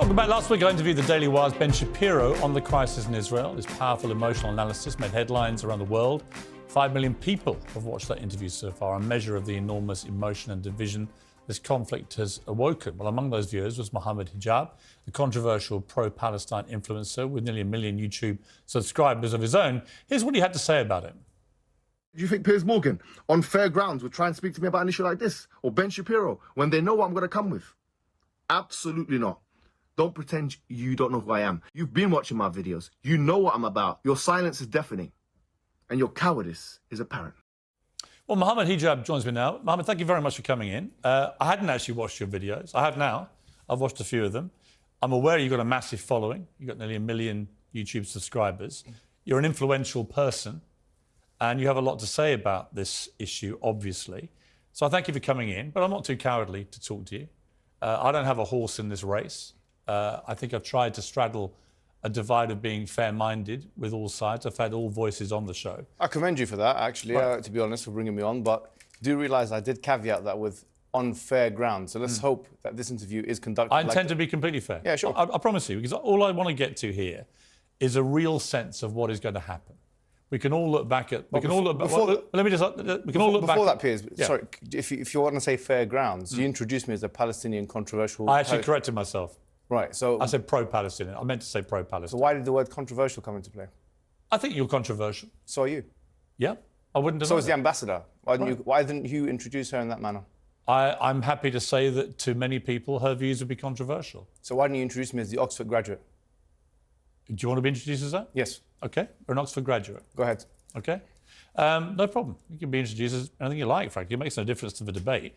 Welcome back. Last week I interviewed the Daily Wire's Ben Shapiro on the crisis in Israel. His powerful emotional analysis made headlines around the world. 5 million people have watched that interview so far, a measure of the enormous emotion and division this conflict has awoken. Well, among those viewers was Mohammed Hijab, the controversial pro-Palestine influencer with nearly 1 million YouTube subscribers of his own. Here's what he had to say about him. Do you think Piers Morgan, on fair grounds, would try and speak to me about an issue like this? Or Ben Shapiro, when they know what I'm going to come with? Absolutely not. Don't pretend you don't know who I am. You've been watching my videos. You know what I'm about. Your silence is deafening. And your cowardice is apparent. Well, Mohammed Hijab joins me now. Mohammed, thank you very much for coming in. I hadn't actually watched your videos. I have now. I've watched a few of them. I'm aware you've got a massive following. You've got nearly 1 million YouTube subscribers. You're an influential person. And you have a lot to say about this issue, obviously. So I thank you for coming in. But I'm not too cowardly to talk to you. I don't have a horse in this race. I think I've tried to straddle a divide of being fair-minded with all sides. I've had all voices on the show. I commend you for that, actually, to be honest, for bringing me on. But do realise I did caveat that with on fair ground. So let's hope that this interview is conducted I intend to be completely fair. Yeah, sure. I promise you, because all I want to get to here is a real sense of what is going to happen. We can all look back at... We can all look back... Let me just... We can all look back... Before that, Piers, yeah. Sorry, if you want to say fair grounds, you introduced me as a Palestinian controversial... I actually corrected myself. Right, so... I said pro-Palestinian. I meant to say pro-Palestinian. So why did the word controversial come into play? I think you're controversial. So are you. Yeah, I wouldn't deny So is that. the ambassador. Why didn't you introduce her in that manner? I'm happy to say that to many people, her views would be controversial. So why didn't you introduce me as the Oxford graduate? Do you want to be introduced as that? Yes. OK, or an Oxford graduate. Go ahead. OK. No problem. You can be introduced as anything you like, frankly. It makes no difference to the debate.